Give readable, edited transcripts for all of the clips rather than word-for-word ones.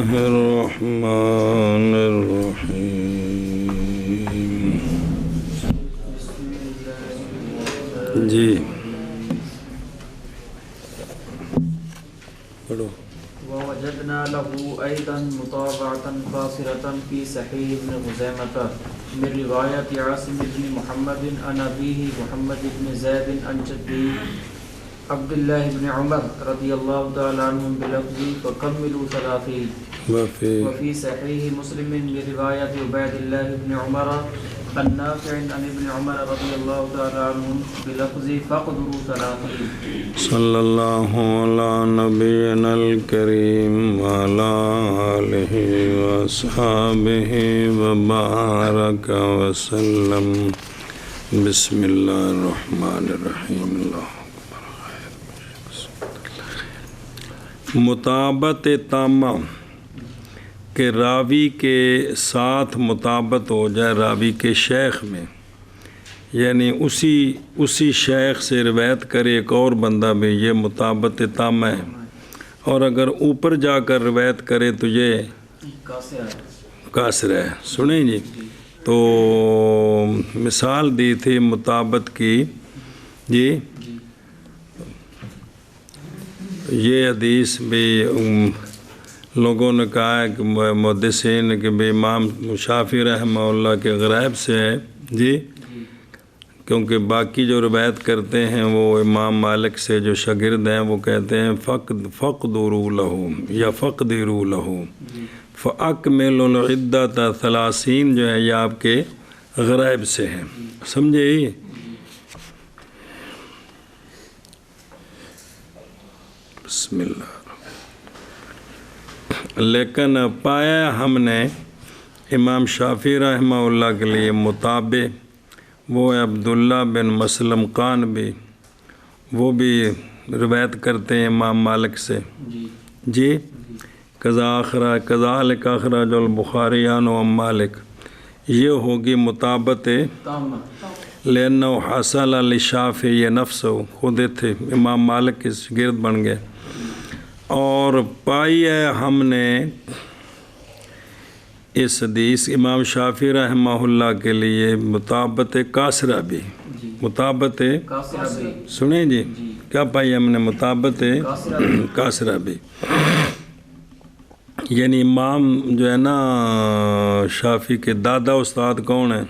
اللہ الرحمن الرحیم۔ جی پڑھو۔ ووجدنا له أيضا مطابعة قاصرة في صحيح ابن خزيمة من رواية عاصم بن محمد عن أبيه محمد بن زيد عن جده عبد الله بن عمر رضي الله تعالى عنهم بلفظ فكملوا ثلاثين، وفي صحيح مسلم من رواية عبيد الله بن عمر عن نافع عن ابن عمر رضي الله تعالى عنهم بلفظ فاقدروا ثلاثين۔ صلی اللہ علی نبینا الکریم وعلی آلہ واصحابہ وبارک وسلم۔ بسم اللہ الرحمن الرحیم۔ اللہ مطابت تامہ کہ راوی کے ساتھ مطابت ہو جائے راوی کے شیخ میں، یعنی اسی شیخ سے روایت کرے ایک اور بندہ بھی، یہ مطابت تامہ ہے۔ اور اگر اوپر جا کر روایت کرے تو یہ قاصر ہے۔ سنیں جی، تو مثال دی تھی مطابت کی جی، یہ حدیث بھی لوگوں نے کہا ہے کہ محدثین کہ بھی امام شافعی رحمہ اللہ کے غرائب سے ہے جی، کیونکہ باقی جو روایت کرتے ہیں وہ امام مالک سے جو شاگرد ہیں وہ کہتے ہیں فقدروا لہ یا فقدروا لہ فاکملوا العدۃ 30 جو ہے یہ آپ کے غرائب سے ہیں، سمجھے؟ بسم اللہ۔ لیکن پایا ہم نے امام شافعی رحمہ اللہ کے لیے مطابع وہ ہے عبداللہ بن مسلم قانبی، وہ بھی روایت کرتے ہیں امام مالک سے جی۔ کذالک اخرج البخاری عنہ مالک، یہ ہوگی مطابت لأنہ حصل للشافعی نفسہ، خود تھے امام مالک کے گرد بن گئے۔ اور پائی ہے ہم نے اس حدیث امام شافعی رحمہ اللہ کے لیے مطابت قاصرہ بھی، مطابت سنیں جی، کیا پائی ہم نے؟ مطابت قاصرہ بھی، یعنی امام جو ہے نا شافعی کے دادا استاد کون ہیں؟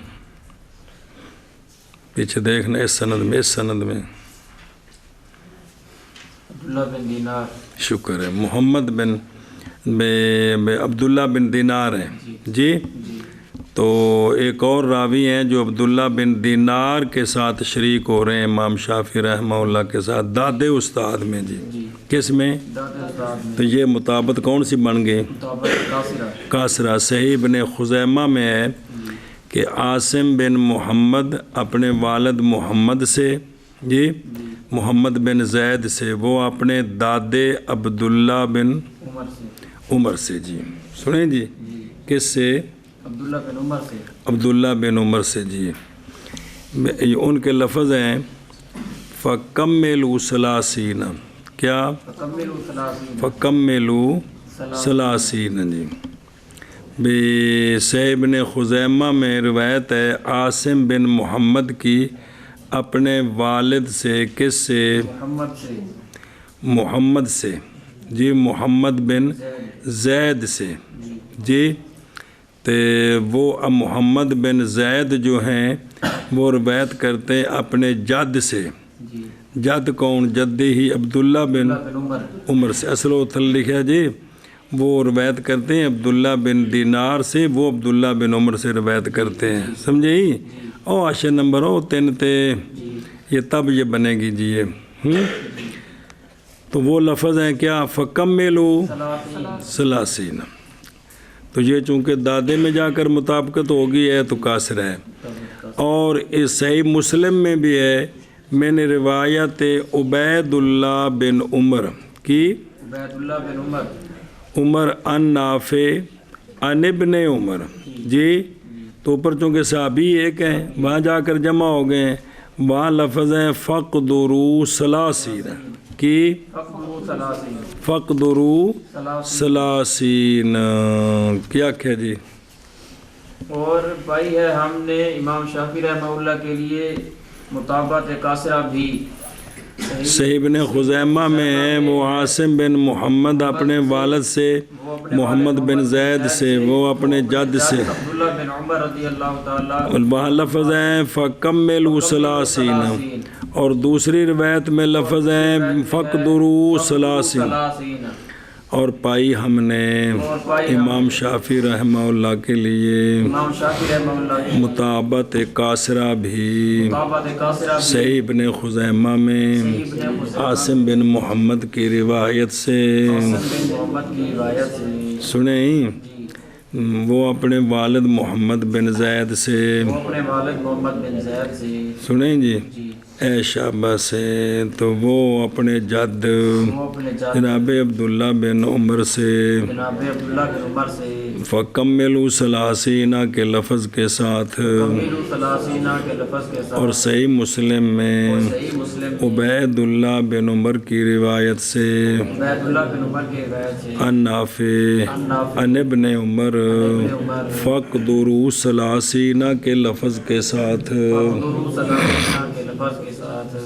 پیچھے دیکھنا اس سند میں عبداللہ بن دینار، شکر ہے، محمد بن عبداللہ بن دینار ہیں جی۔ تو ایک اور راوی ہیں جو عبداللہ بن دینار کے ساتھ شریک ہو رہے ہیں امام شافعی رحمہ اللہ کے ساتھ دادے استاد میں جی۔ کس میں؟ تو یہ مطابت کون سی بن گئی؟ قاصرہ۔ صحیح ابن خزیمہ میں ہے کہ عاصم بن محمد اپنے والد محمد سے جی، محمد بن زید سے، وہ اپنے دادے عبداللہ بن عمر سے جی۔ سنیں جی، کس سے؟ عبداللہ بن عمر سے جی۔ ان کے لفظ ہیں فَكَمِّلُوا ثَلَاثِينَ، کیا؟ فَكَمِّلُوا ثَلَاثِينَ جی۔ بھی صحیح ابن خزیمہ میں روایت ہے عاصم بن محمد کی اپنے والد سے، کس سے؟ محمد سے جی، محمد بن زید سے جی۔ تو وہ محمد بن زید جو ہیں وہ روایت کرتے ہیں اپنے جد سے، جد کون؟ جدی ہی عبداللہ بن عمر سے، اصل و تھل لکھا جی، وہ روایت کرتے ہیں عبداللہ بن دینار سے، وہ عبداللہ بن عمر سے روایت کرتے ہیں، سمجھے ہی؟ او عاشر نمبر او 3 تے یہ تب یہ بنے گی جی یہ۔ تو وہ لفظ ہیں کیا؟ فَكَمِّلُوا ثَلَاثِينَ۔ تو یہ چونکہ دادے میں جا کر مطابقت ہوگی ہے تو قاصر ہے۔ اور اس صحیح مسلم میں بھی ہے میں نے روایت عبید اللہ بن عمر کی، عمر عن نافع عن ابن عمر جی۔ تو اوپر چونکہ صحابی ایک ہیں، وہاں جا کر جمع ہو گئے ہیں، وہاں لفظ ہیں فَقْدُرُوا ثَلَاثِينَ کی، فقدرو سلاسین. کیا کہہ جی؟ اور بھائی ہے ہم نے امام شافعی رحمہ اللہ کے لیے مطابعت قاصرہ بھی صحیح ابن خزیمہ میں ہے. وہ عاصم بن محمد اپنے والد سے، محمد بن زید سے، وہ اپنے جد سے. عبداللہ بن عمر رضی اللہ تعالیٰ وہاں لفظ ہیں فَكَمِّلُوا ثَلَاثِينَ، اور دوسری روایت میں لفظ ہیں فَقْدُرُوا ثَلَاثِينَ. اور پائی ہم نے امام شافعی رحمہ اللہ کے لیے امام شافعی رحمہ اللہ کی مطابعت قاصرہ بھی صحیح ابن خزیمہ میں عاصم بن محمد کی روایت سے. محمد کی روایت سے سنیں، وہ اپنے والد محمد بن زید سے، وہ اپنے والد محمد بن زید سے. سنیں جی، اے شعبہ سے، تو وہ اپنے جد وہ اپنے جد جناب عبداللہ بن عمر سے جناب عبداللہ بن عمر سے فَكَمِّلُوا ثَلَاثِينَ کے لفظ کے ساتھ، کمیلو ثلاثینہ کے لفظ کے ساتھ. اور صحیح مسلم میں صحیح مسلم عبید اللہ بن عمر کی روایت سے عبید اللہ بن عمر کے روایت سے عن نافع عن ابن عمر فَقْدُرُوا ثَلَاثِينَ کے لفظ کے ساتھ. فَقْدُرُوا ثلاثینہ کے لفظ کے ساتھ.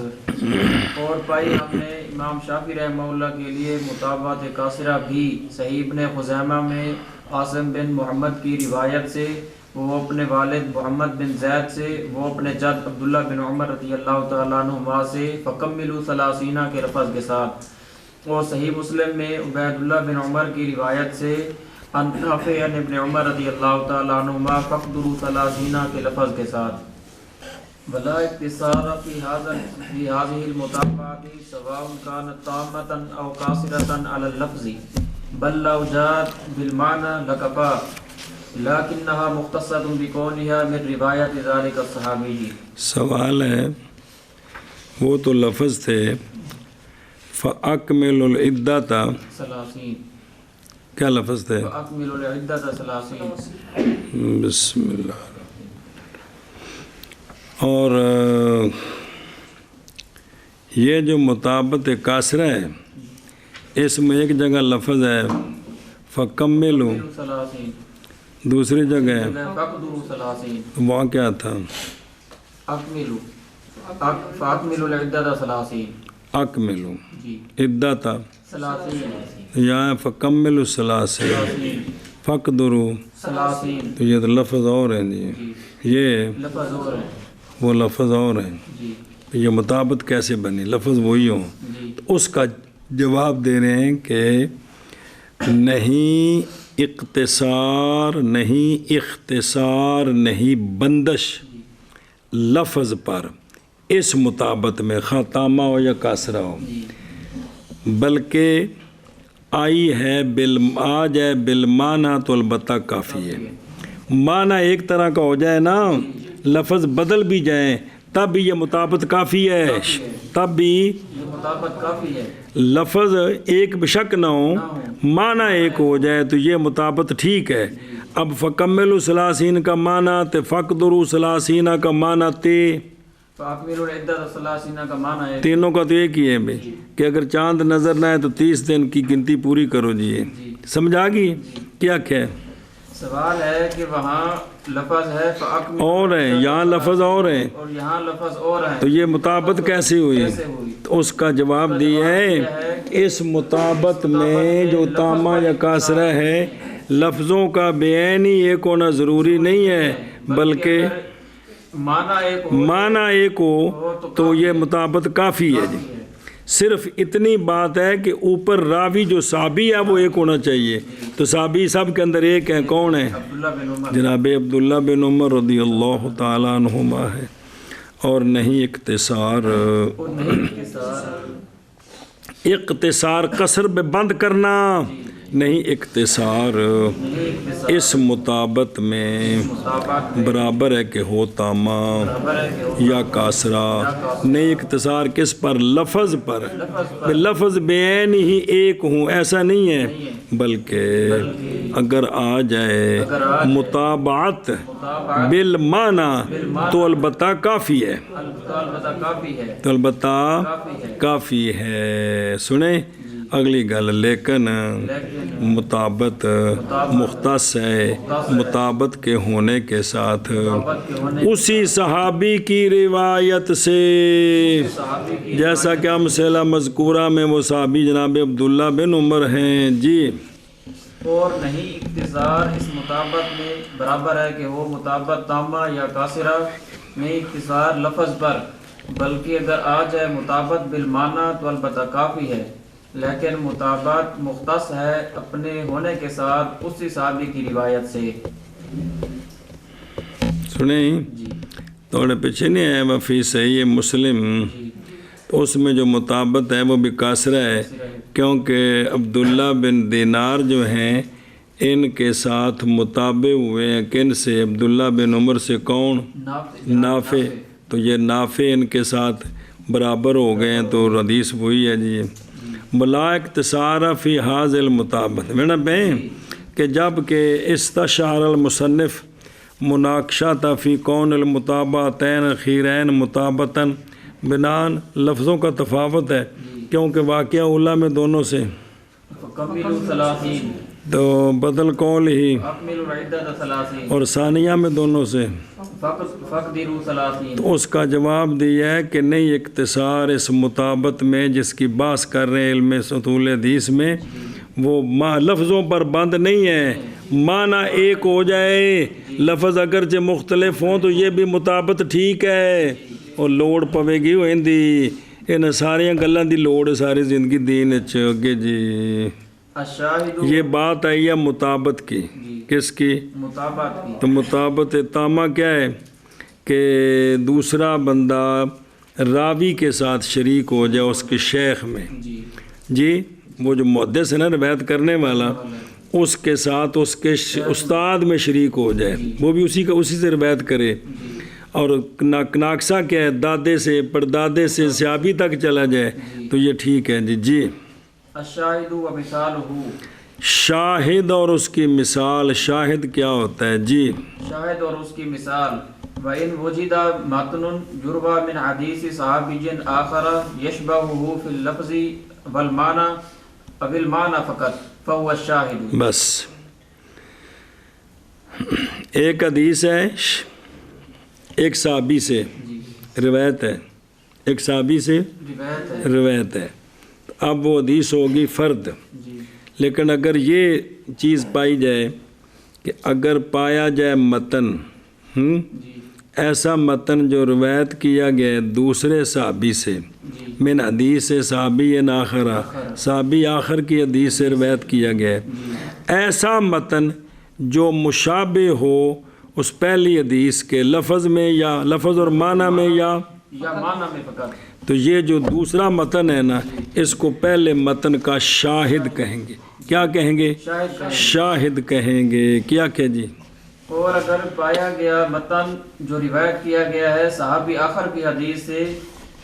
اور پائی ہم نے امام شافعی رحمہ اللہ کے لیے مطابعت قاصرہ بھی صحیح ابن خزیمہ میں عاصم بن محمد کی روایت سے، وہ اپنے والد محمد بن زید سے، وہ اپنے جد عبداللہ بن عمر رضی اللہ تعالیٰ عنہما سے فَكَمِّلُوا ثَلَاثِينَ کے لفظ کے ساتھ. اور صحیح مسلم میں عبید اللہ بن عمر کی روایت سے عن نافع عن ابن عمر رضی اللہ تعالیٰ عنہما فَقْدُرُوا ثَلَاثِينَ کے لفظ کے ساتھ. ولا اقتصار في هذه المطابعات سواء كانت تامة أو قاصرة على اللفظ بل لو جاءت بالمعنى لكفى لكنها مختصة بكونها من رواية ذلك الصحابي. سوال ہے، وہ تو لفظ تھے فَأَكْمِلُوا الْعِدَّةَ ثلاثین. کیا لفظ تھے؟ فَأَكْمِلُوا الْعِدَّةَ ثلاثین. بسم اللہ. اور یہ جو مطابعت قاصرہ ہے، اس میں ایک جگہ لفظ ہے فَكَمِّلُوا، ثلاثین. دوسری جگہ ہے فَقْدُرُوا ثلاثین. وہاں کیا تھا؟ فَأَكْمِلُوا الْعِدَّةَ ثلاثین. اکملو جی عدتا، ثلاثین. یہاں فَكَمِّلُوا ثَلَاثِينَ فَقْدُرُوا، ثلاثین. تو یہ تو لفظ اور ہیں جی، یہ لفظ اور ہے. وہ لفظ اور ہیں. جی یہ مطابقت کیسے بنی؟ لفظ وہی ہوں. جی. تو اس کا جواب دے رہے ہیں کہ نہیں اقتصار، نہیں اختصار، نہیں بندش لفظ پر اس مطابقت میں خاتمہ ہو یا کاسرہ ہو، بلکہ آئی ہے آ جائے بالمعنی تو البتہ کافی ہے. معنی ایک طرح کا ہو جائے نا، لفظ بدل بھی جائیں تب بھی یہ مطابقت کافی ہے، تب بھی یہ مطابقت کافی ہے. لفظ ایک بشک نہ ہو، معنی ایک ہو جائے تو یہ مطابقت ٹھیک ہے. اب فَكَمِّلُوا ثَلَاثِينَ کا معنی تے فَقْدُرُوا ثَلَاثِينَ کا معنی تے فَأَكْمِلُوا الْعِدَّةَ ثَلَاثِينَ کا معنی ہے تینوں کا تو ایک ہی ہے بھائی، کہ اگر چاند نظر نہ آئے تو 30 دن کی گنتی پوری کرو جی. سمجھ آ گئی؟ کیا کہ سوال ہے کہ وہاں لفظ ہے فَأَكْمِلُوا اور ہیں، یہاں لفظ اور ہیں، اور یہاں لفظ اور ہیں، تو یہ مطابقت کیسے ہوئی؟ کیسے ہوئی؟ تو اس کا جواب دیا ہے اس مطابقت میں جو تامہ یا کاسرہ ہے، لفظوں کا بعین ہی ایک ہونا ضروری نہیں ہے، بلکہ معنی ایک ہو تو یہ مطابقت کافی ہے جی. صرف اتنی بات ہے کہ اوپر راوی جو صحابی ہے وہ ایک ہونا چاہیے. تو صحابی سب کے اندر ایک ہیں، کون ہیں؟ جناب عبداللہ بن عمر رضی اللہ تعالیٰ عنہما ہے. اور نہیں اقتصار قصر پہ بند کرنا، نہیں اقتصار اس مطابقت میں برابر ہے کہ ہو تامہ یا کاسرہ. نہیں اقتصار کس پر؟ لفظ پر. لفظ بعین ہی ایک ہوں ایسا نہیں ہے، بلکہ اگر آ جائے مطابعت بالمعنی تو البتہ کافی ہے، تو البتہ کافی ہے. سنیں، اگلی گل لیکن مطابت مختص ہے مطابت کے ہونے کے ساتھ اسی صحابی کی روایت سے، جیسا کہ امثلہ مذکورہ میں وہ صحابی جناب عبداللہ بن عمر ہیں جی۔ اور نہیں اختصار اس مطابت میں برابر ہے کہ وہ مطابت تامہ یا قاصرہ میں اختصار لفظ پر، بلکہ اگر آ جائے مطابت بالمعنی تو البتہ کافی ہے، لیکن مطابت مختص ہے اپنے ہونے کے ساتھ اسی صحابی کی روایت سے۔ سنیں تھوڑے پیچھے نہیں ہے وفی صحیح مسلم، تو اس میں جو مطابت ہے وہ بھی قاصرہ ہے، کیونکہ عبداللہ بن دینار جو ہیں ان کے ساتھ مطابع ہوئے ہیں کن سے؟ عبداللہ بن عمر سے۔ کون؟ نافع۔ تو یہ نافع ان کے ساتھ برابر ہو گئے ہیں، تو حدیث وہی ہے جی۔ بلا اختصار فی حاض المطابت میں بہیں کہ جب کہ استشار المصنف مناقشہ فی کون المطابعتین خیرین مطابتاً بنان، لفظوں کا تفاوت ہے کیونکہ واقعہ اولا میں دونوں سے، تو بدل قول ہی، اور ثانیہ میں دونوں سے، تو اس کا جواب دیا ہے کہ نہیں، اختصار اس مطابت میں جس کی بحث کر رہے ہیں علم اصول حدیث میں، وہ لفظوں پر بند نہیں ہے، معنی ایک ہو جائے، لفظ اگرچہ مختلف ہوں تو یہ بھی مطابت ٹھیک ہے، اور لوڑ پوے گی وہ ہندی ان ساریاں گلاں دی لوڑ ہے ساری زندگی دین اچ اگے جی۔ یہ بات آئی ہے مطابت کی، کس کی؟ مطابت کی۔ تو مطابت تامہ کیا ہے کہ دوسرا بندہ راوی کے ساتھ شریک ہو جائے اس کے شیخ میں جی، وہ جو محدث ہے نا روایت کرنے والا، اس کے ساتھ اس کے استاد میں شریک ہو جائے، وہ بھی اسی سے روایت کرے، اور ناقصہ کیا ہے؟ دادے سے پردادے سے صحابی تک چلا جائے، تو یہ ٹھیک ہے جی۔ جی الشاہد و مثالہ، شاہد اور اس کی مثال، شاہد کیا ہوتا ہے جی؟ شاہد اور اس کی مثال، وَإِنْ وُجِدَ مَتْنٌ يُرْوَى مِنْ حَدِيثِ صَحَابِيٍّ آخَرَ يَشْبَهُهُ فِي اللَّفْظِ وَالْمَعنَى أَوِ الْمَعنَى فَقَطْ فَهُوَ الشَّاهِدُ۔ بس ایک حدیث ہے، ایک صحابی سے روایت ہے، ایک صحابی سے روایت ہے، اب وہ حدیث ہوگی فرد، لیکن اگر یہ چیز پائی جائے کہ اگر پایا جائے متن ایسا متن جو روایت کیا گیا ہے دوسرے صحابی سے، من حدیث صحابی آخر، صحابی آخر کی حدیث سے روایت کیا گیا ہے، ایسا متن جو مشابہ ہو اس پہلی حدیث کے لفظ میں یا لفظ اور معنی میں یا معنی میں فقط، تو یہ جو دوسرا متن ہے نا اس کو پہلے متن کا شاہد کہیں گے۔ کیا کہیں گے؟ شاہد کہیں گے۔ کیا کہ جی؟ اور اگر پایا گیا متن جو روایت کیا گیا ہے صحابی آخر کی حدیث سے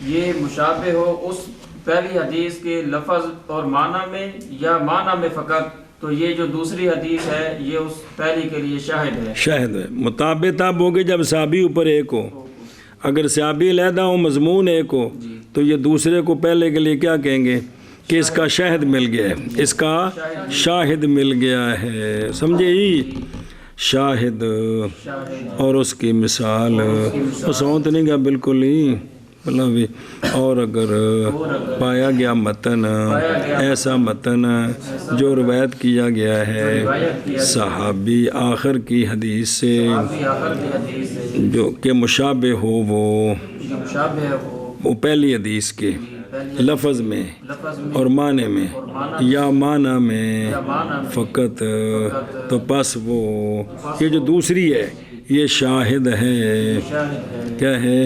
یہ مشابہ ہو اس پہلی حدیث کے لفظ اور معنی میں یا معنی میں فقط، تو یہ جو دوسری حدیث ہے یہ اس پہلی کے لیے شاہد ہے۔ شاہد ہے۔ مطابق تب ہوگی جب صحابی اوپر ایک ہو، اگر صحابی علیحدہ ہو مضمون ایک ہو تو یہ دوسرے کو پہلے کے لیے کیا کہیں گے کہ اس کا شاہد مل گیا ہے، اس کا شاہد مل گیا ہے، سمجھے ہی؟ شاہد اور اس کی مثال سونت نہیں گا بالکل ہی، اور اگر پایا گیا متن ایسا متن جو روایت کیا گیا ہے صحابی آخر کی حدیث سے جو کہ مشابہ ہو وہ پہلی حدیث کے لفظ میں اور معنی میں یا معنی میں فقط، تو پس وہ یہ جو دوسری ہے یہ شاہد ہے۔ کیا ہے؟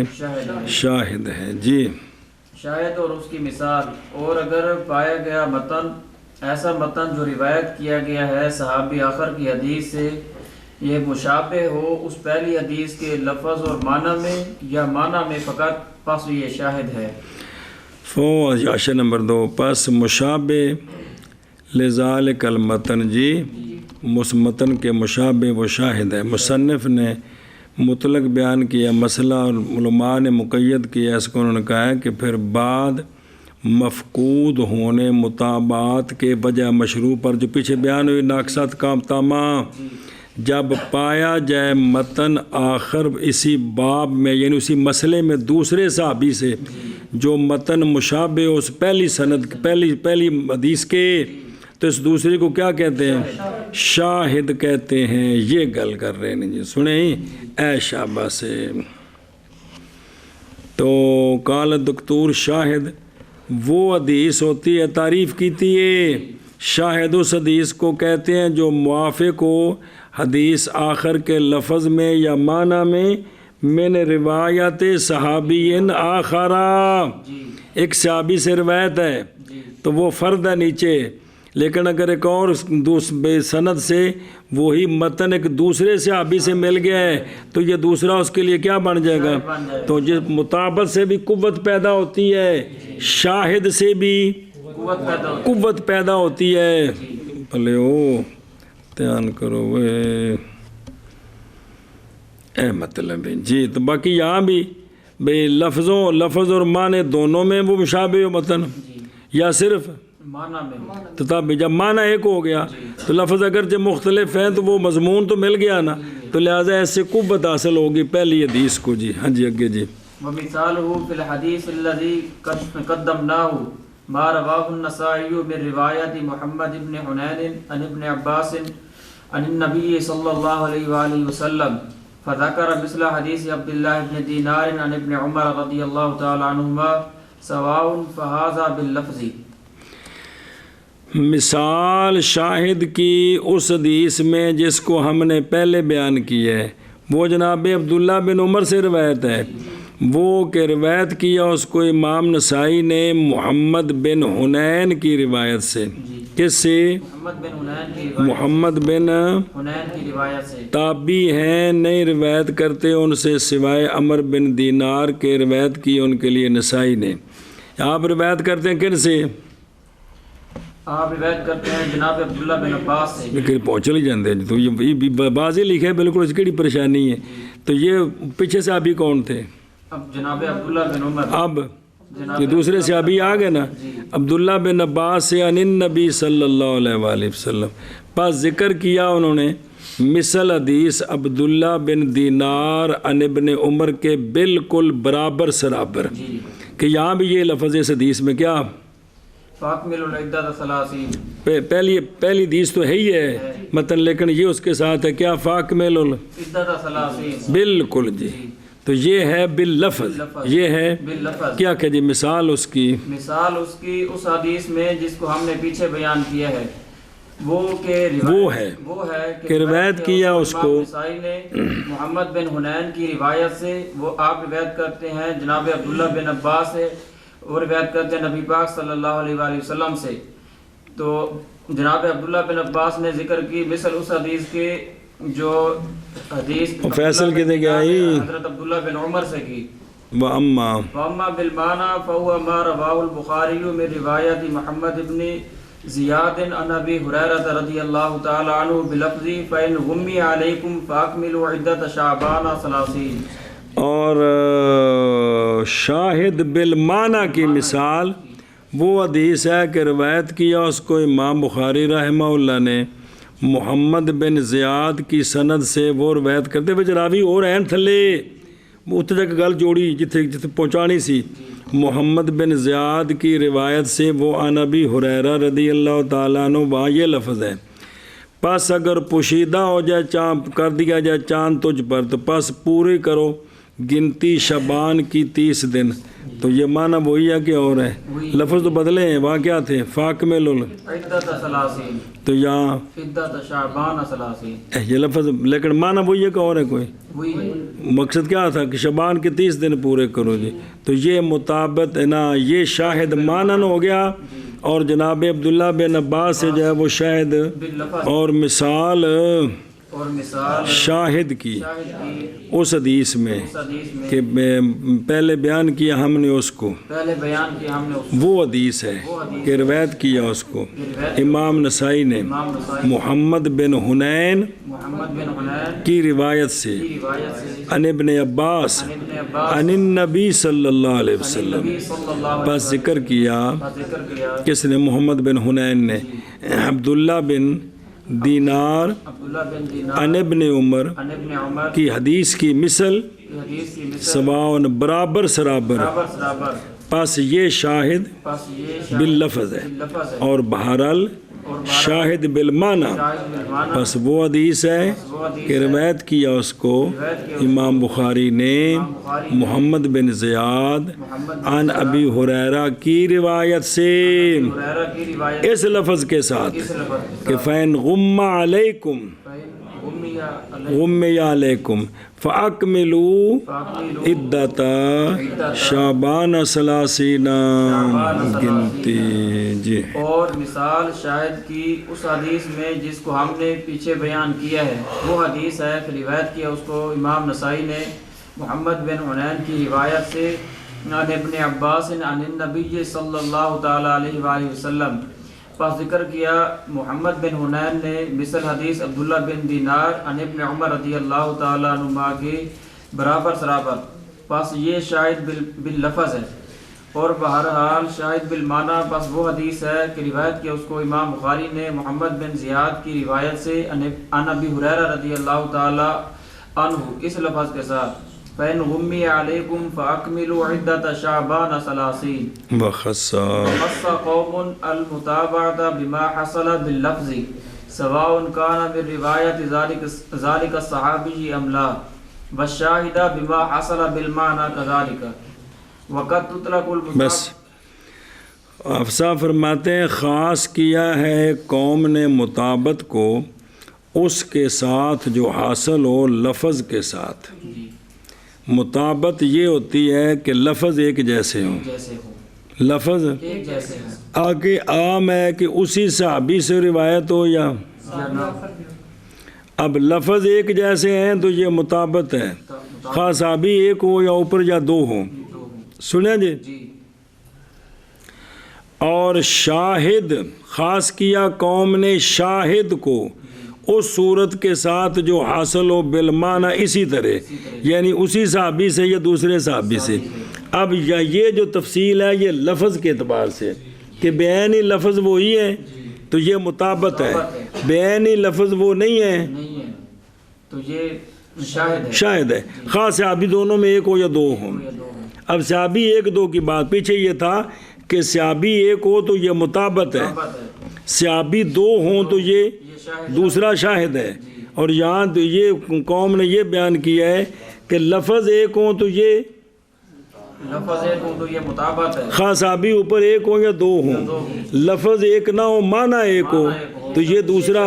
شاہد ہے جی۔ شاہد اور اس کی مثال، اور اگر پایا گیا متن ایسا متن جو روایت کیا گیا ہے صحابی آخر کی حدیث سے یہ مشابہ ہو اس پہلی حدیث کے لفظ اور معنی میں یا معنی میں فقط، پس یہ شاہد ہے۔ عشر نمبر 2، پس مشابہ لذالک المتن جی، متن کے مشابہ وہ شاہد ہے۔ مصنف نے مطلق بیان کیا مسئلہ اور علماء نے مقید کیا، اس کو انہوں نے کہا ہے کہ پھر بعد مفقود ہونے مطابعات کے وجہ مشروع پر جو پیچھے بیان ہوئی ناقصات کا تمام جب پایا جائے متن آخر اسی باب میں یعنی اسی مسئلے میں دوسرے صحابی سے جو متن مشابہ اس پہلی سند پہلی حدیث کے تو اس دوسرے کو کیا کہتے ہیں شاہد کہتے ہیں یہ گل کر رہے ہیں جی سنیں اے شابہ سے تو قال دکتور شاہد وہ حدیث ہوتی ہے تعریف کیتی ہے شاہد اس حدیث کو کہتے ہیں جو موافق ہو حدیث آخر کے لفظ میں یا معنی میں من روایت صحابی آخرہ ایک صحابی سے روایت ہے تو وہ فرد ہے نیچے لیکن اگر ایک اور سند سے وہی متن ایک دوسرے صحابی سے مل گیا ہے تو یہ دوسرا اس کے لیے کیا بن جائے گا تو جس مطابقت سے بھی قوت پیدا ہوتی ہے شاہد سے بھی قوت پیدا ہوتی ہے بھلے ہو دھیان کرو اے مطلب ہے جی تو باقی یہاں بھی بھئی لفظ اور معنی دونوں میں وہ مشابہ متن یا صرف تو تب جب معنی ایک ہو گیا تو لفظ اگرچہ مختلف ہیں تو وہ مضمون تو مل گیا نا تو لہٰذا ایسے قوت حاصل ہوگی پہلی حدیث کو جی ہاں جی اگے جی ومثاله في الحديث الذي قدمناه ما رواه النسائي من رواية محمد بن حنين عن ابن عباس عن النبي صلى الله عليه وآله وسلم فذكر مثل حديث عبد الله بن دينار عن ابن عمر رضي الله تعالى عنهما سواء فهذا باللفظ مثال شاہد کی اس حدیث میں جس کو ہم نے پہلے بیان کی ہے وہ جناب عبداللہ بن عمر سے روایت ہے وہ کہ روایت کیا اس کو امام نسائی نے محمد بن حنین کی روایت سے کس سے محمد بن حنین کی روایت سے تابعی ہیں نہیں روایت کرتے ان سے سوائے عمر بن دینار کے روایت کی ان کے لیے نسائی نے آپ روایت کرتے ہیں کن سے آپ روایت کرتے ہیں جناب عبداللہ بن عباس سے لیکن پہنچ ہی جاندے ہیں تو یہ بازی لکھے ہے بالکل اس کی پریشانی ہے تو یہ پیچھے سے ابھی کون تھے اب جناب عبداللہ بن عمر اب یہ دوسرے سے ابھی آ گئے نا عبداللہ بن عباس سے عن النبی صلی اللہ علیہ وآلہ وسلم پس ذکر کیا انہوں نے مثل حدیث عبداللہ بن دینار عن ابن عمر کے بالکل برابر سرابر کہ یہاں بھی یہ لفظ اس حدیث میں کیا فاکمل العدۃ ثلاثین پہلی حدیث تو ہے ہی ہے متن لیکن یہ اس کے ساتھ ہے کیا فاکمل العدۃ ثلاثین بالکل جی تو یہ ہے باللفظ یہ ہے باللفظ کیا کہ جی مثال اس کی اس حدیث میں جس کو ہم نے پیچھے بیان کیا ہے وہ ہے کہ روایت کیا اس کو نسائی نے محمد بن حنین کی روایت سے وہ آپ روایت کرتے ہیں جناب عبداللہ بن عباس سے اور روایت کرتے ہیں نبی پاک صلی اللہ علیہ وآلہ وسلم سے تو جناب عبداللہ بن عباس نے ذکر کی مثل اس حدیث کے جو حدیث فیصل کہتے گیا حضرت عبداللہ بن عمر سے کی وَأَمَّا بِالْمَانَى فَهُوَ مَا رَوَاهُ الْبُخَارِيُّ مِنْ رِوَایَةِ محمد بن زیاد عن ابی ہریرہ رضی اللہ تعالی عنہ بلفظ فَإِنْ غُمِّيَ عَلَيْكُمْ فَأَكْمِلُوا عِدَّةَ شَعْبَانَ ثَلَاثِينَ اور شاہد بالمعنی کی مثال وہ حدیث ہے کہ روایت کیا اس کو امام بخاری رحمہ اللہ نے محمد بن زیاد کی سند سے وہ روایت کرتے ہوئے راوی اور ہیں تھلے اتنے تک گل جوڑی جتھے پہنچانی سی محمد بن زیاد کی روایت سے وہ عن ابی ہریرہ رضی اللہ تعالیٰ عنہ وہاں یہ لفظ ہے پس اگر پوشیدہ ہو جائے چاند کر دیا جائے چاند تجھ پر تو پس پوری کرو گنتی شبان کی 30 دن تو یہ معنی وہی ہے کہ اور ہے لفظ تو بدلے ہیں وہاں کیا تھے فاکمل تو یہاں یہ لفظ لیکن معنی وہی ہے کہ اور ہے کوئی مقصد کیا تھا کہ شبان کے 30 دن پورے کرو جی تو یہ مطابق نا یہ شاہد معنن ہو گیا اور جناب عبداللہ بن عباس سے جو ہے وہ شاہد اور مثال اور مثال شاہد کی شاہد کی اس حدیث میں اس حدیث میں کہ پہلے بیان کیا ہم نے اس کو، پہلے بیان کیا ہم نے اس وہ حدیث ہے کہ روایت کیا اس کو امام نسائی نے امام نسائی محمد بن حنین محمد بن حنین کی روایت سے کی روایت سے عن ابن عباس عن ابن عباس عن النبی صلی اللہ علیہ وسلم، نبی صلی اللہ علیہ بس ذکر کیا کا ذکر کیا کس نے؟ محمد بن حنین نے عبداللہ بن دینار عبداللہ بن دینار عن ابن عمر عن ابن عمر کی حدیث کی مثل کی حدیث کی مثل سواؤن برابر سرابر، برابر برابر، پس یہ شاہد پس یہ شاہد باللفظ ہے لفظ ہے اور بہرحال شاہد بالمعنی، شاہد بالمعنی، بس وہ حدیث ہے وہ حدیث کہ روایت کیا اس کو امام بخاری نے محمد بن زیاد محمد عن ابی ہریرہ کی روایت سے ہریرہ کی روایت اس لفظ کے ساتھ اس لفظ کہ فَإِنْ غُمَّ عَلَيْكُمْ غُمِّ عَلَيْكُمْ فَأَكْمِلُوا عِدَّةَ شعبان ثلاثین گنتی۔ جی اور مثال شاہد کی اس حدیث میں جس کو ہم نے پیچھے بیان کیا ہے، وہ حدیث ہے کہ روایت کیا اس کو امام نسائی نے محمد بن حنین کی روایت سے عن ابن عباس عن النبی صلی اللہ تعالی علیہ وآلہ وسلم، پس ذکر کیا محمد بن حنین نے مثل حدیث عبداللہ بن دینار عن ابن عمر رضی اللہ تعالیٰ عنہما کے برابر سرابر، پس یہ شاہد باللفظ ہے اور بہرحال شاہد بالمعنی، پس وہ حدیث ہے کہ روایت کیا اس کو امام بخاری نے محمد بن زیاد کی روایت سے عن ابی ہریرہ رضی اللہ تعالیٰ عنہ اس لفظ کے ساتھ فَإِنْ غُمِّيَ عَلَيْكُمْ فَأَكْمِلُوا عِدَّةَ شَعْبَانَ ثَلَاثِينَ بخصا وخص قوم المتابعة بما حصل باللفظ سواء كان من رواية ذلك الصحابي أم لا، والشاهد بما حصل بالمعنى كذلك، وقد تطلق بس افسا فرماتے ہیں خاص کیا ہے قوم نے مطابت کو اس کے ساتھ جو حاصل ہو لفظ کے ساتھ۔ مطابت یہ ہوتی ہے کہ لفظ ایک جیسے ہوں، جیسے ہو لفظ ایک جیسے ہو آگے عام ہے کہ اسی صحابی سے روایت ہو یا اب لفظ ایک جیسے ہیں تو یہ مطابت ہے، خاص صحابی ایک ہو یا اوپر یا دو ہوں، سنیں جی۔ جی اور شاہد خاص کیا قوم نے شاہد کو اس صورت کے ساتھ جو حاصل ہو بالمعنی اسی طرح، یعنی اسی صحابی سے یا دوسرے صحابی سے۔ اب یہ جو تفصیل ہے یہ لفظ کے اعتبار سے کہ بیانی لفظ وہی ہے تو یہ مطابت ہے، بیانی لفظ وہ نہیں ہے نہیں ہے تو یہ شاہد ہے، شاہد ہے، خاص صحابی دونوں میں ایک ہو یا دو ہوں۔ اب صحابی ایک دو کی بات پیچھے یہ تھا کہ صحابی ایک ہو تو یہ مطابت ہے، صحابی دو ہوں تو یہ دوسرا شاہد ہے۔ اور یہاں تو یہ قوم نے یہ بیان کیا ہے کہ لفظ ایک ہوں تو یہ لفظ ایک ہو تو یہ مطابت ہے، خاص صحابی اوپر ایک ہو یا دو ہوں، لفظ ایک نہ ہو معنی ایک ہو تو یہ دوسرا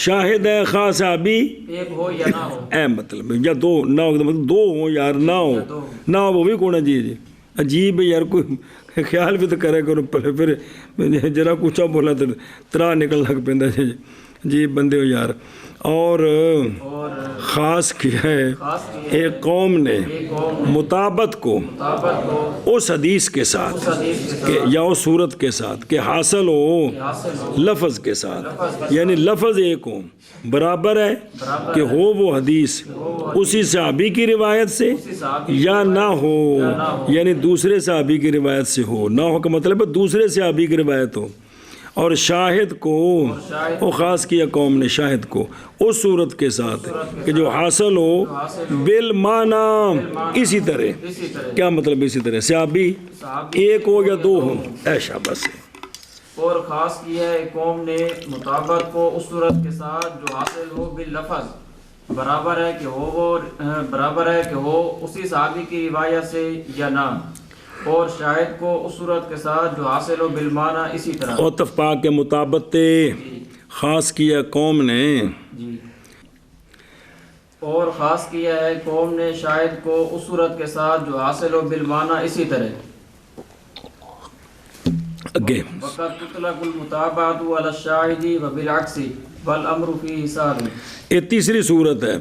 شاہد ہے، خاص صحابی ایک ہو یا نہ ہو، اے مطلب یا دو نہ ہو، مطلب دو ہوں یار، نہ ہو وہ بھی کون ہے؟ جی عجیب ہے یار، کوئی خیال بھی تو کرے کرو، پھر جرا کچھ بولا تو ترا نکل لگ پہ جی بندے ہو یار۔ اور خاص کیا ہے ایک قوم نے مطابت کو اس حدیث کے ساتھ کہ یا اس صورت کے ساتھ کہ حاصل ہو لفظ کے ساتھ، یعنی لفظ ایک ہو، برابر ہے کہ ہو وہ حدیث اسی صحابی کی روایت سے یا نہ ہو، یعنی دوسرے صحابی کی روایت سے ہو، نہ ہو کا مطلب ہے دوسرے صحابی کی روایت ہو۔ اور شاہد کو وہ خاص کیا قوم نے شاہد کو اس صورت کے ساتھ کہ جو حاصل ہو بالمعنی اسی طرح، کیا مطلب اسی طرح صحابی ایک ہو یا دو ہوں، ایشا بس ہے۔ اور خاص کیا ہے قوم نے مطابت کو اس صورت کے ساتھ جو حاصل ہو باللفظ، برابر ہے کہ ہو اسی صحابی کی روایت سے یا نہ، اور شاہد کو اس صورت کے ساتھ جو حاصل ہو بالمعنی اسی طرح۔ اور اتفاق کے مطابق خاص کیا قوم نے جی، اور خاص کیا ہے قوم نے شاہد کو اس صورت کے ساتھ جو حاصل ہو بالمعنی اسی طرح۔ اگے وقد تطلق المتابعۃ علی الشاہد وبالعکس والامر فیہ سار. یہ تیسری صورت ہے.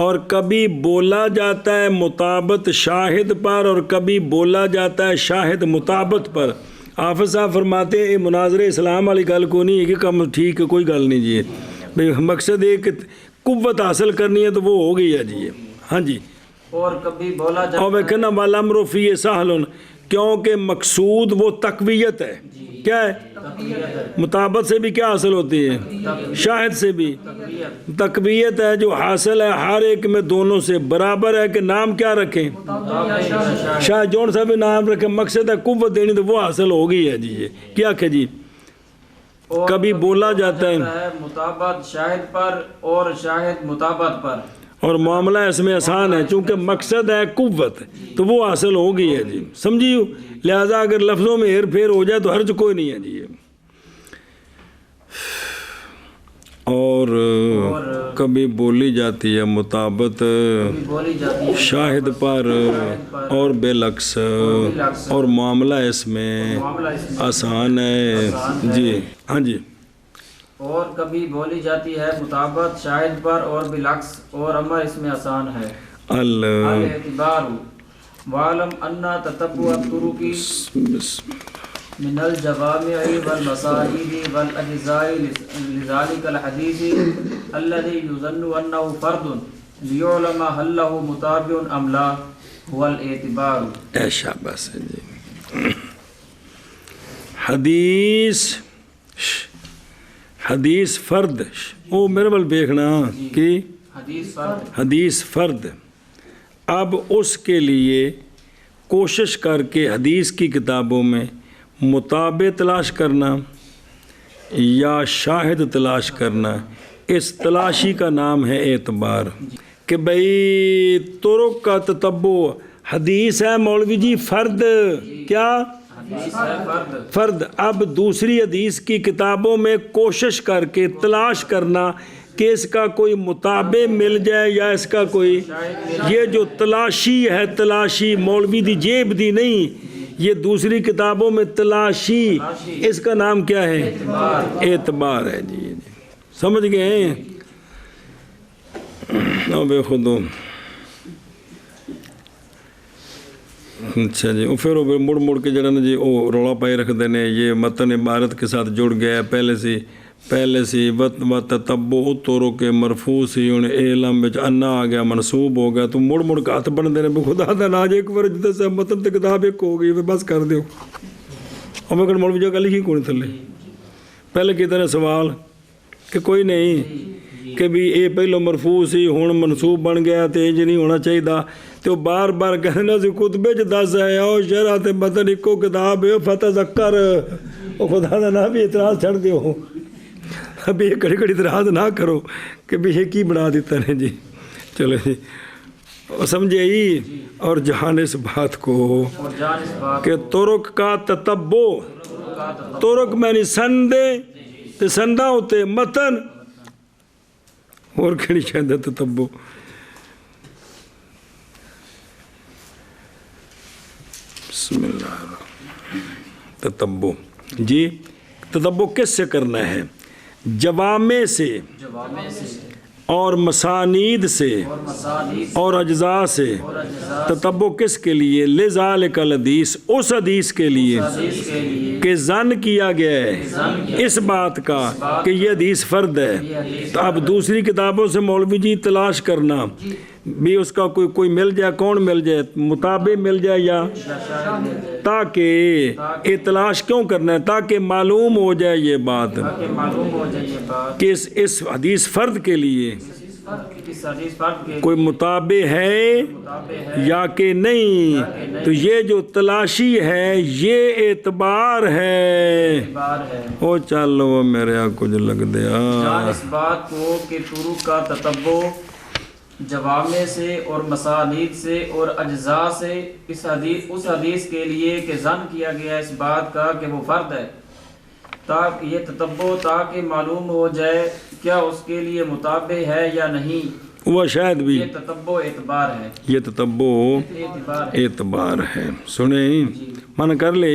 اور کبھی بولا جاتا ہے مطابت شاہد پر اور کبھی بولا جاتا ہے شاہد مطابت پر. حافظ صاحب فرماتے ہیں یہ مناظر اسلام والی گل کو نہیں ہے کہ کم ٹھیک ہے کوئی گل نہیں جی. بھئی مقصد ہے کہ قوت حاصل کرنی ہے تو وہ ہو گئی ہے جی. ہاں جی. اور کبھی بولا جاتا اور وہ کہنا والامر فیہ سہل کیونکہ مقصود وہ تقویت ہے. کیا ہے؟ مطابت سے بھی کیا حاصل ہوتی ہے؟ شاہد سے بھی تقویت ہے جو حاصل ہے ہر ایک میں دونوں سے برابر ہے. کہ نام کیا رکھیں؟ شاہد جون سا بھی نام رکھیں. مقصد ہے قوت دینی تو وہ حاصل ہو گئی ہے جی. یہ کیا کہ جی کبھی بولا جاتا ہے مطابت شاہد پر اور شاہد مطابت پر اور معاملہ اس میں آسان ہے چونکہ مقصد ہے قوت تو وہ حاصل ہو گئی ہے جی. سمجھیو لہذا اگر لفظوں میں ہیر پھیر ہو جائے تو حرج کوئی نہیں ہے جی. اور کبھی بولی جاتی ہے مطابت شاہد پر اور بالعکس اور معاملہ اس میں آسان ہے جی. ہاں جی. اور کبھی بولی جاتی ہے مطابت شاہد پر اور بالعکس اور امر اس میں آسان ہے. الاعتبار وعلم ان تتبع الطرق من الجوامع والمصائب والاجزاء لذلك الحديث الذي يظن انه فرد ليعلم هل له متابع ام لا هو الاعتبار. شاباش جی. حدیث فرد او میرے بل دیکھنا کہ حدیث فرد. اب اس کے لیے کوشش کر کے حدیث کی کتابوں میں متابع تلاش کرنا یا شاہد تلاش کرنا اس تلاشی کا نام ہے اعتبار. کہ بھئی طرق کا تتبع حدیث ہے مولوی جی فرد. کیا فرد. اب دوسری حدیث کی کتابوں میں کوشش کر کے تلاش کرنا کہ اس کا کوئی مطابع مل جائے یا اس کا کوئی یہ جو تلاشی ہے تلاشی مولوی دی جیب دی نہیں یہ دوسری کتابوں میں تلاشی اس کا نام کیا ہے؟ اعتبار ہے جی. سمجھ گئے ہیں؟ بے خودو اچھا جی. پھر وہ مڑ مڑ کے جڑا نا جی وہ رولا پائی رکھ دینے یہ متن عبارت کے ساتھ جڑ گیا پہلے سی وط تتبع طرق کے مرفوع سی ان علم وچ انا آ گیا منصوب ہو گیا تو مڑ مڑ کے ہاتھ بن دینے خدا دا ناج ایک بار جدہ سے متن تے کتاب ایک ہو گئی بس کر دیو. اور میں کہنے مولوی جگہ لکھی کون تھلے پہلے کی طرح سوال کہ کوئی نہیں کہ بھی اے پہلو مرفوع سی ہون منصوب بن گیا تے انج نہیں ہونا چاہیے تو بار بار کہنا سی خطبے چ دس ہے او شرح تے متن اکو کتاب ہے فتذکر او خدا دا نام بھی اعتراض چھڑ دیو. ابھی یہ کڑی کڑی اعتراض نہ کرو کہ بھی یہ کی بنا دیتا ہے جی. چلو جی سمجھے ہی. اور جہان اس بات کو کہ طرق کا تتبع طرق میں نہیں سندے تے سندہ ہوتے متن اور کھڑی چاہتا تتبع. بسم اللہ الرحمن. تتبع جی تتبع کس سے کرنا ہے؟ جوامع سے اور مسانید سے اور اجزاء سے. تتبع کس کے لیے؟ لذالک الحدیث اس حدیث کے لیے کہ ظن کیا گیا ہے اس بات کا کہ یہ حدیث فرد ہے. تو اب دوسری کتابوں سے مولوی جی تلاش کرنا بھی اس کا کوئی مل جائے کون مل جائے مطابع مل جائے یا تاکہ یہ تلاش کیوں کرنا ہے تاکہ معلوم ہو جائے یہ بات کہ اس حدیث فرد کے لیے کوئی مطابع ہے یا کہ نہیں. تو یہ جو تلاشی ہے یہ اعتبار ہے. او چلو میرے آ کچھ لگ دیا اس بات کو کہ طرق کا تتبع جوامع سے اور مسانید سے اور اجزاء سے اس حدیث کے لیے کہ ظن کیا گیا اس بات کا کہ وہ فرد ہے تاکہ یہ تتبع تاکہ معلوم ہو جائے کیا اس کے لیے مطابع ہے یا نہیں. وہ شاید بھی یہ تتبع اعتبار ہے. یہ تتبع اعتبار ہے. سنیں من کر لے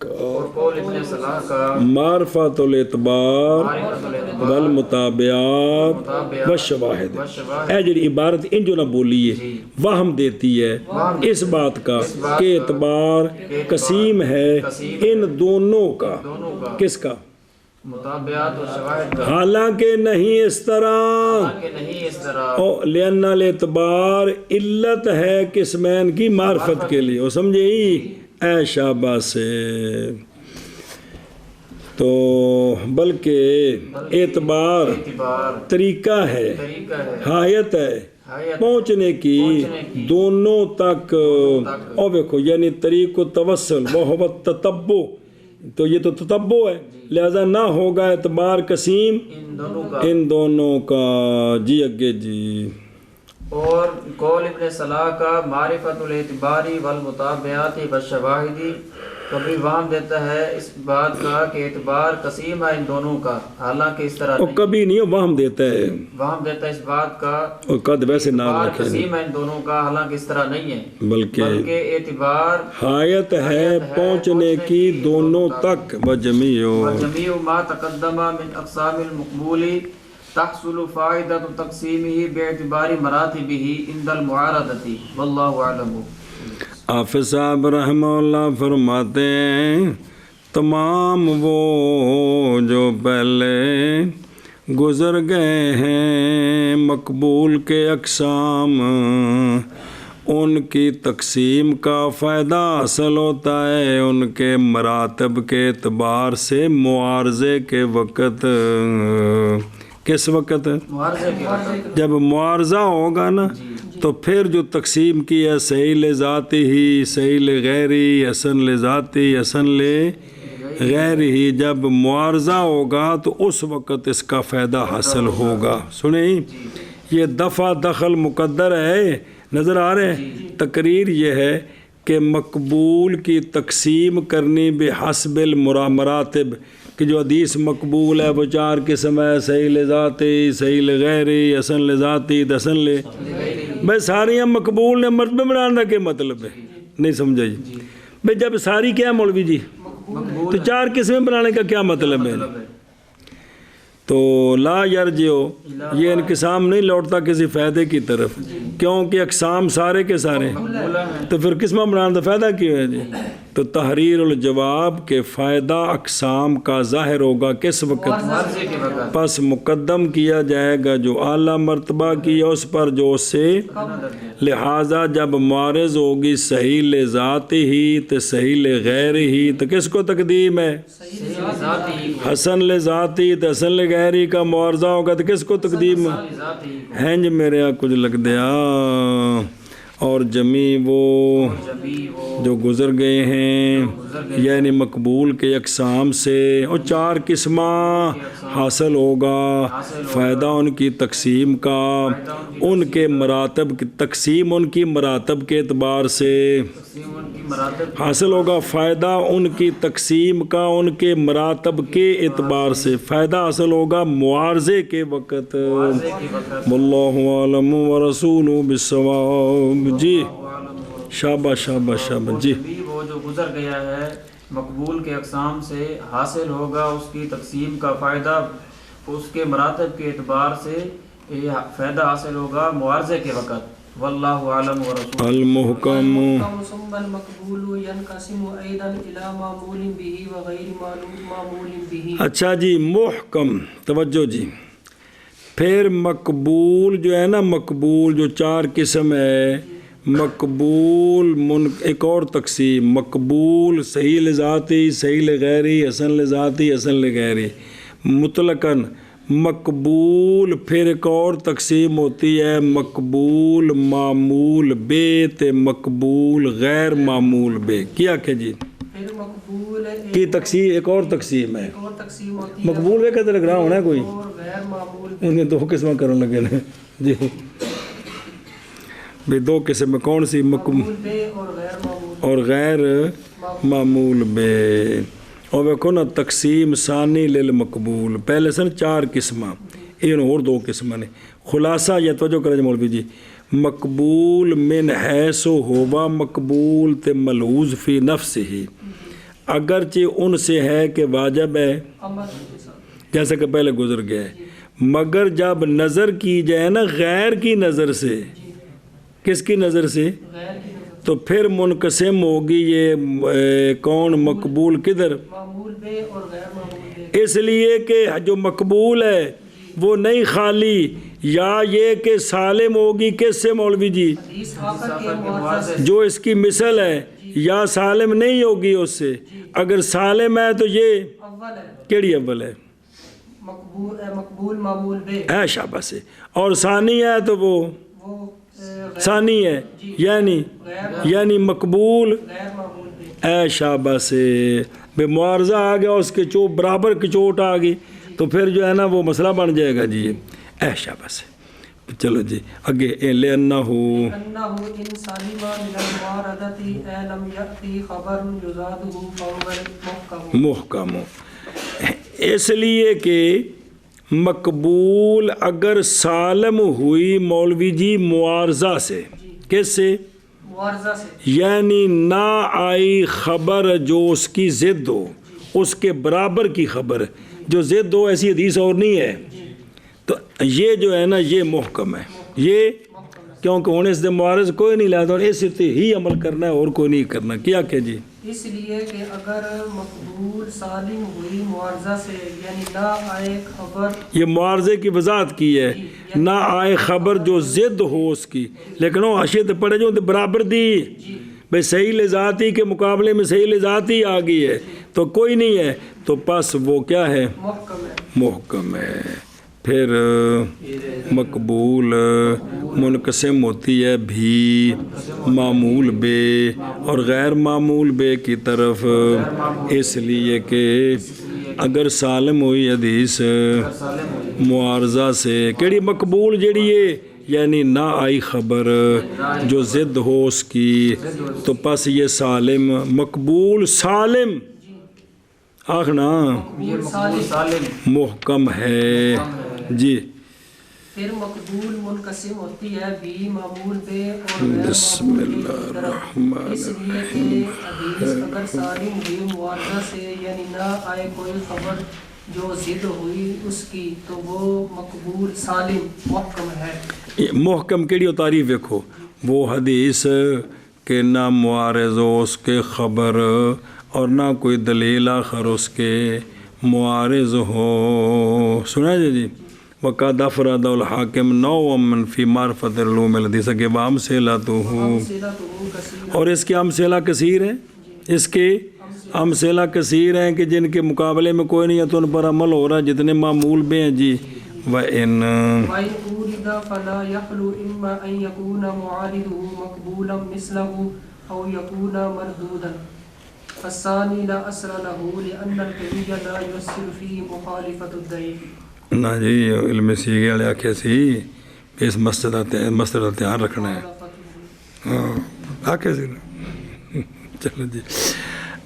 اور قول ابن صلاح کا معرفت الاعتبار معرفت الاعتبار والمتابعات والشواہد. اے جڑی عبارت انجو نہ بولیے وہم دیتی ہے اس بات کا کہ اعتبار قسیم ہے ان دونوں کا. کس کا؟ متابعات و شواہد کا. حالانکہ نہیں اس طرح، کہ نہیں اس طرح لأن الاعتبار علت ہے قسمین کی معرفت کے لیے. وہ سمجھے ہی اے شابہ سے. تو بلکہ اعتبار طریقہ ہے، حایت ہے پہنچنے کی دونوں تک. اور دیکھو یعنی طریق توسل وہ تتبع، تو یہ تو تتبع ہے، لہذا نہ ہوگا اعتبار قسیم ان دونوں کا. جی اگے جی. اور قول ابن صلاح کا معرفت الاعتباری والمتابعات والشواہدی کبھی وہم دیتا ہے اس بات کا کہ اعتبار قسیم ہے ان دونوں کا، حالانکہ اس طرح اور کبھی نہیں وہم دیتا ہے، وہم دیتا ہے اس بات کا اور قد ویسے نام اعتبار رکھے قسیم ہے ان دونوں کا، حالانکہ اس طرح نہیں ہے، بلکہ اعتبار حایت ہے پہنچنے کی دونوں تک. وجمیع جمیع ما تقدم من اقسام المقبول تحصل فائدہ تقسیمہ باعتبار مراتبہ عند المعارضۃ واللہ اعلم. حافظ صاحب رحمہ اللہ فرماتے ہیں تمام وہ جو پہلے گزر گئے ہیں مقبول کے اقسام، ان کی تقسیم کا فائدہ حاصل ہوتا ہے ان کے مراتب کے اعتبار سے معارضے کے وقت. کس وقت؟ جب معارضہ ہوگا نا تو پھر جو تقسیم کی ہے صحیح لذاتی ہی، صحیح لغیری، حسن لذاتی، حسن لغیری، جب معارضہ ہوگا تو اس وقت اس کا فائدہ حاصل ہوگا. سنیں یہ دفع دخل مقدر ہے، نظر آ رہے ہیں. تقریر یہ ہے کہ مقبول کی تقسیم کرنی بحسب المراتب، کہ جو حدیث مقبول ہے وہ 4 قسم ہے، صحیح لذاتی، صحیح لغیری، حسن لذاتی، حسن لے. بھائی ساری مقبول نے مرتبہ بنانا کیا مطلب ہے؟ نہیں سمجھا جی. بھائی جب ساری کیا مولوی جی تو 4 قسمیں بنانے کا کیا مطلب ہے؟ تو لا یرجعو یہ انقسام نہیں لوٹتا کسی فائدے کی طرف، کیونکہ اقسام سارے کے سارے، تو پھر قسمہ بنانا فائدہ کیوں ہے جی؟ تو تحریر الجواب کے فائدہ اقسام کا ظاہر ہوگا کس وقت؟ پس مقدم کیا جائے گا جو اعلیٰ مرتبہ کی ہے اس پر جو اس سے، لہٰذا جب معارض ہوگی صحیح لذات ہی تو صحیح لغیر ہی، تو کس کو تقدیم ہے؟ حسن لذاتی تو حسن لغیری کا معارضہ ہوگا تو کس کو تقدیم ہے؟ جی میرے یہاں کچھ لگ دیا. اور جمیع وہ جو گزر گئے ہیں یعنی مقبول کے اقسام سے، اور 4 قسمہ حاصل ہوگا فائدہ ان کی تقسیم کا، ان کے مراتب کی تقسیم، ان کی مراتب کے اعتبار سے حاصل ہوگا فائدہ ان کی تقسیم کا، ان کے مراتب کے اعتبار سے فائدہ حاصل ہوگا معارضے کے وقت. واللہ عالم ورسولہ بالصواب. جی شاباش شاباش شاباش. جی وہ جو گزر گیا ہے مقبول کے اقسام سے حاصل ہوگا اس کی تقسیم کا فائدہ، اس کے مراتب کے اعتبار سے فائدہ حاصل ہوگا معارضے کے وقت. واللہ عالم ورسولہ. المحکم ثم المقبول ينقسم ايضا الى معمول به وغير معمول به. اچھا جی محکم توجہ جی. پھر مقبول جو ہے نا، مقبول جو 4 قسم ہے، مقبول ایک اور تقسیم، مقبول صحیح لذاتی، صحیح لغیری، حسن لذاتی، حسن لغیری مطلقاً. مقبول پھر ایک اور تقسیم ہوتی ہے مقبول معمول بے تے مقبول غیر معمول بے. کیا کہ جی پھر مقبول کی تقسیم ایک اور تقسیم ہے. ایک اور تقسیم ہوتی ہے مقبول بے کہتے لگ رہا ہونا کوئی، اور غیر معمول انہیں 2 قسمیں کرنے لگے نا جی. بھی 2 قسم میں کون سی؟ مقبول بے اور غیر معمول اور غیر معمول بے. اور ویکھو نا تقسیم ثانی للمقبول، پہلے سن 4 قسمہ، یہ اور 2 قسمہ نے. خلاصہ یہ توجہ کرے مولوی جی، مقبول من حیث ہوا مقبول تے ملحوظ فی نفس ہی، اگرچہ ان سے ہے کہ واجب ہے امر کے ساتھ جیسا کہ پہلے گزر گیا ہے، مگر جب نظر کی جائے نا غیر کی نظر سے، کس کی نظر سے؟ غیر کی نظر تو پھر منقسم ہوگی یہ کون مقبول کدھر؟ معمول بے اور غیر معمول بے. اس لیے کہ جو مقبول ہے وہ نہیں خالی، یا یہ کہ سالم ہوگی کس سے مولوی جی؟ حدیث آخر کے معارضہ سے. جو اس کی مثل ہے، یا سالم نہیں ہوگی اس سے. اگر سالم ہے تو یہ اول ہے کیڑی اول ہے؟ مقبول معمول بے. ہے شاباش ہے. اور ثانی ہے تو وہ وہ ثانی ہے، یعنی مقبول غیر معمول بے. اے شاباش سے بے معارضہ آ گیا، اس کے برابر کی چوٹ آ گئی تو پھر جو ہے نا وہ مسئلہ بن جائے گا جی. اے شاباش سے. چلو جی آگے لِأَنَّهُ انه ان سالم من المعارضه لم يأتي خبر يزاده فهو محكم. محکم، اس لیے کہ مقبول اگر سالم ہوئی مولوی جی معارضہ سے، کس سے؟ معارضہ سے. یعنی نہ آئی خبر جو اس کی ضد ہو، اس کے برابر کی خبر جو ضد ہو، ایسی حدیث اور نہیں ہے. تو یہ جو ہے نا یہ محکم ہے، یہ کیونکہ ہونے سے معارض کوئی نہیں لاتا، اور اس سے ہی عمل کرنا ہے اور کوئی نہیں کرنا. کیا کہ جی اس لیے کہ اگر مقبول سالم ہوئی معارضہ سے، یعنی نہ آئے خبر، یہ معارضے کی وضاحت کی ہے، نہ آئے خبر جو ضد ہو اس کی، لیکن وہ حاشیے پڑے جو برابر دی بھئی صحیح لذاتی کے مقابلے میں صحیح لذاتی آ گئی ہے تو کوئی نہیں ہے، تو پس وہ کیا ہے؟ محکم ہے. محکم ہے. پھر مقبول منقسم ہوتی ہے بھی معمول بے اور غیر معمول بے کی طرف، اس لیے کہ اگر سالم ہوئی حدیث معارضہ سے، کیڑی مقبول جیڑی ہے یعنی نہ آئی خبر جو ضد ہو اس کی، تو پس یہ سالم مقبول سالم آخنا محکم ہے جی. پھر مقبول منقسم ہوتی ہے بھی معمول بے اور غیر بسم معمول بے اللہ کی طرف، الرحمن اس لیے کہ حدیث اگر سالم ہوئی معارضہ سے، یعنی نہ آئے کوئی خبر جو ضد ہوئی اس کی، تو وہ مقبول سالم محکم ہے. محکم کیڑی تعریف دیکھو، وہ حدیث کہ نہ معارض ہو اس کے خبر اور نہ کوئی دلیل آخر اس کے معارض ہو. سنا جی وقد افرد الحاکم نوعا من فی معرفت علوم الحدیث کے امثلتہ، اور اس کے امثلہ کثیر ہیں، اس کے امثلہ کثیر ہیں کہ جن کے مقابلے میں کوئی نہیں ہے تو ان پر عمل ہو رہا ہے، جتنے معمول بے ہیں جی. وَإِن وَإِنْ أُورِدَ فَلَا يَخْلُو إِمَّا أَنْ يَكُونَ مُعَارِضُهُ مَقْبُولًا مِثْلَهُ أَوْ يَكُونَ مَرْدُودًا فَالثَّانِي لَا أَصْلَ لَهُ لِأَنَّ الْقَوِيَّ لَا يُؤَثِّرُ فِيهِ مُخَالِفَةُ الضَّعِيفِ. نا جی علم سیگے والے آکھے سی اس مسئلہ دھیان رکھنا ہے، آکھے سی نا. چلو جی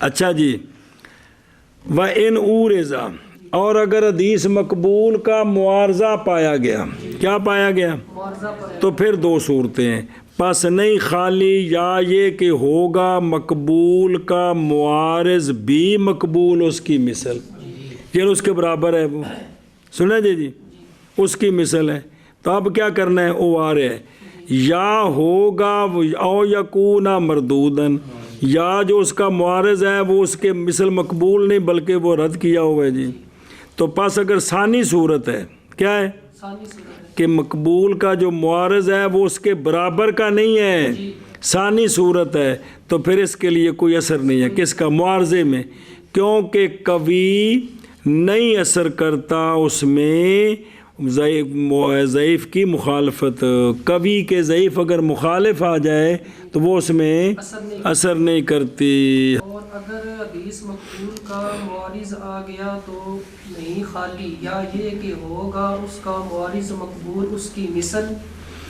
اچھا جی. وَإِنْ أُورِزَ، اور اگر حدیث مقبول کا معارضہ پایا گیا، کیا پایا گیا؟ تو پھر دو صورتیں ہیں، پس نہیں خالی یا یہ کہ ہوگا مقبول کا معارض بھی مقبول اس کی مثل، یعنی اس کے برابر ہے وہ. سنا جی اس کی مثل ہے. تو اب کیا کرنا ہے؟ او آ رہے ہے یا ہوگا او یکون مردودن، یا جو اس کا معارض ہے وہ اس کے مثل مقبول نہیں بلکہ وہ رد کیا ہوا ہے جی. تو پس اگر ثانی صورت ہے، کیا ہے کہ مقبول کا جو معارض ہے وہ اس کے برابر کا نہیں ہے، ثانی صورت ہے، تو پھر اس کے لیے کوئی اثر نہیں ہے کس کا؟ معارضے میں، کیونکہ قوی نہیں اثر کرتا اس میں ضعیف کی مخالفت. قوی کے ضعیف اگر مخالف آ جائے تو وہ اس میں اثر نہیں کرتی. اور اگر حدیث مقبول کا معارض آ گیا تو نہیں خالی یا یہ کہ ہوگا اس کا معارض مقبول اس کی مثل،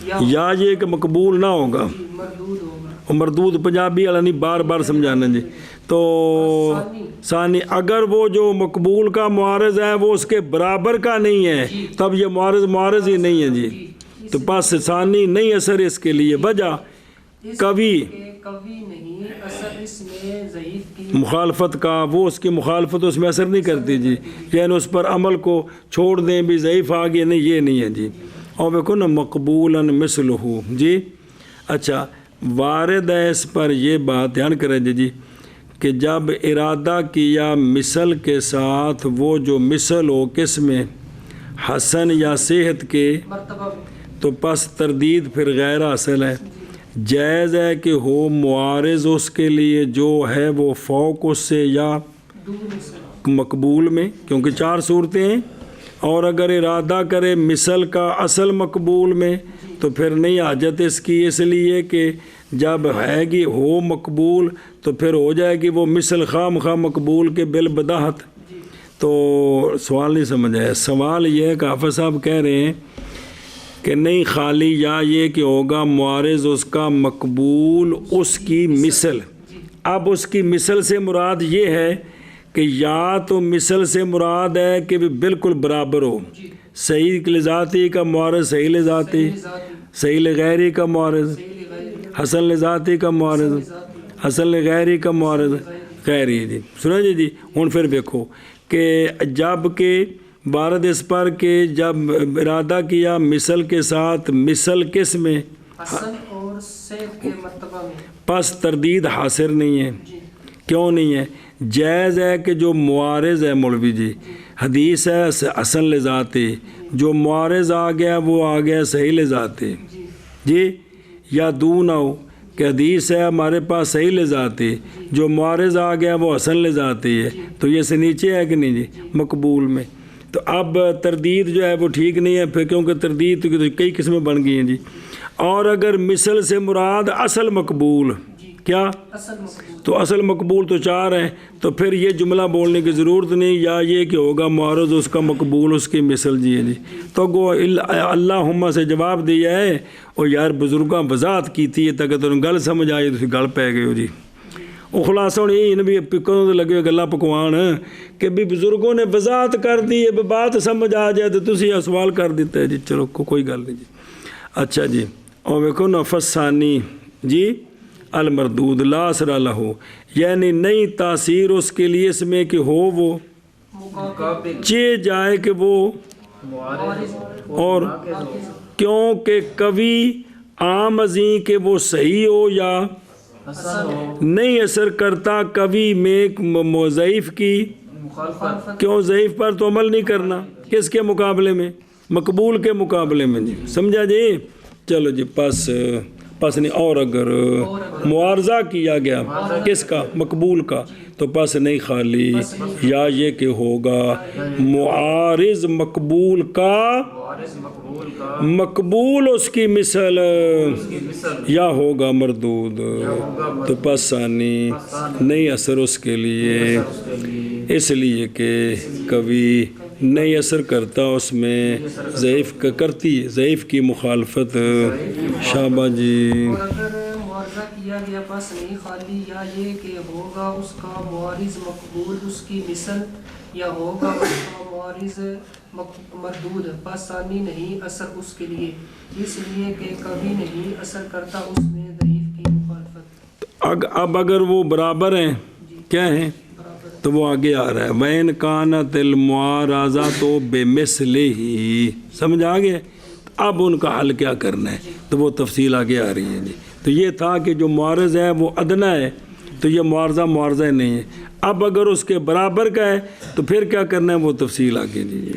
یا یہ کہ مقبول نہ ہوگا، مردود ہوگا. مردود پنجابی والا نہیں، بار بار سمجھانا جی. تو ثانی اگر وہ جو مقبول کا معارض ہے وہ اس کے برابر کا نہیں ہے تب یہ معارض ہی نہیں ہے جی. تو پس ثانی نہیں اثر اس کے لیے، وجہ قوی نہیں اثر اس اس میں ضعیف کی مخالفت کا، وہ اس کی مخالفت اس میں اثر نہیں کرتی جی، یعنی اس پر عمل کو چھوڑ دیں بھی ضعیف آ گیا، نہیں یہ نہیں ہے جی۔ اور دیکھو نا مقبولا مثلہ جی، اچھا وارد ہے اس پر یہ بات دھیان کریں جی کہ جب ارادہ کیا مثل کے ساتھ، وہ جو مثل ہو کس میں، حسن یا صحت کے، مرتبہ میں تو پس تردید پھر غیر اصل ہے۔ جائز ہے کہ ہو معارض اس کے لیے جو ہے وہ فوق اس سے یا دون سے مقبول میں، کیونکہ 4 صورتیں ہیں، اور اگر ارادہ کرے مثل کا اصل مقبول میں تو پھر نہیں حاجت اس کی، اس لیے کہ جب ہے گی ہو مقبول تو پھر ہو جائے گی وہ مثل خام خواہ مقبول کے بالبداہت۔ تو سوال نہیں سمجھ آیا، سوال یہ ہے کہ حافظ صاحب کہہ رہے ہیں کہ نہیں، خالی یا یہ کہ ہوگا معارض اس کا مقبول اس کی مثل۔ اب اس کی مثل سے مراد یہ ہے کہ یا تو مثل سے مراد ہے کہ بھی بالکل برابر ہو، صحیح لذاتی کا معارض صحیح لذاتی، صحیح لغیری کا معارض حسن لذاتی کا معارض حسن لغیری کا معارض غیری جی۔ سنا جی ہوں پھر دیکھو کہ جب کہ وارد اس پر کہ جب ارادہ کیا مثل کے ساتھ، مثل کس میں، حسن اور صحت کے مرتبہ میں، پس تردید حاصل نہیں ہے۔ کیوں نہیں ہے؟ جائز ہے کہ جو معارض ہے مولوی جی، حدیث ہے حسن لذاتی، جو معارض آ گیا وہ آ گیا صحیح لذاتی جی، یا دون ہو کہ حدیث ہے ہمارے پاس صحیح لذاتی، جو معارض آ گیا وہ حسن لذاتی ہے، تو یہ سے نیچے ہے کہ نہیں جی مقبول میں۔ تو اب تردید جو ہے وہ ٹھیک نہیں ہے پھر، کیونکہ تردید کی تو کئی قسمیں بن گئی ہیں جی۔ اور اگر مثل سے مراد اصل مقبول، کیا اصل مقبول، تو اصل مقبول تو 4 ہیں، تو پھر یہ جملہ بولنے کی ضرورت نہیں، یا یہ کہ ہوگا معارض اس کا مقبول اس کی مثل جی ہے جی۔ تو گو اللہم سے جواب دیا ہے، اور یار بزرگاں وضاحت کی تھی تاکہ تمہیں گل سمجھ آئی، تو گل پہ گئے ہو جی۔ وہ خلاصہ ہوں یہ بھی کدوں لگے ہوئے گلاں پکوان کہ بھی بزرگوں نے وضاحت کر دی ہے، بات سمجھ آ جائے تو تسی یہ سوال کر دیتا ہے جی، چلو کوئی گل نہیں جی۔ اچھا جی، اور دیکھو نفس ثانی جی، المردود لا اثر لہو، یعنی نئی تاثیر اس کے لیے اس میں کہ ہو وہ مقابل چے جائے کہ وہ، معارض اور کیونکہ کبھی عام ازیں کہ وہ صحیح ہو یا حسن ہو، نہیں اثر کرتا کبھی میں ضعیف کی، مخالفت کیوں ضعیف پر تو عمل نہیں کرنا، کس کے مقابلے میں، مقبول کے مقابلے میں جی، سمجھا جی۔ چلو جی پس نہیں، اور اگر معارضہ کیا گیا کس کا، مقبول کا، تو پس نہیں خالی، یا یہ کہ ہوگا معارض مقبول کا، معارض مقبول کا مقبول اس کی مثل، کی مثل، یا ہوگا مردود، تو پس ثانی نہیں اثر اس کے لیے، اس کے لیے اس لیے کہ کبھی نہیں اثر کرتا اس میں، ضعیف کرتی ضعیف کی مخالفت۔ شابہ جی۔ اور اگر معارضہ کیا گیا پس نہیں خالی، یا یہ کہ ہوگا اس کا معارض مقبول اس کی مثل، یا ہوگا اس کا معارض مردود، پس ثانی نہیں اثر اس کے لیے، اس لیے کہ کبھی نہیں اثر کرتا اس میں ضعیف کی مخالفت۔ اب اگر وہ برابر ہیں، کیا ہیں، تو وہ آگے آ رہا ہے وَإِنْ كَانَتِ الْمُعَارَضَةُ بِمِثْلِهِ، سمجھ آگے؟ اب ان کا حل کیا کرنا ہے، تو وہ تفصیل آگے آ رہی ہے جی۔ تو یہ تھا کہ جو معارض ہے وہ ادنا ہے، تو یہ معارضہ نہیں ہے۔ اب اگر اس کے برابر کا ہے تو پھر کیا کرنا ہے، وہ تفصیل آگے جی۔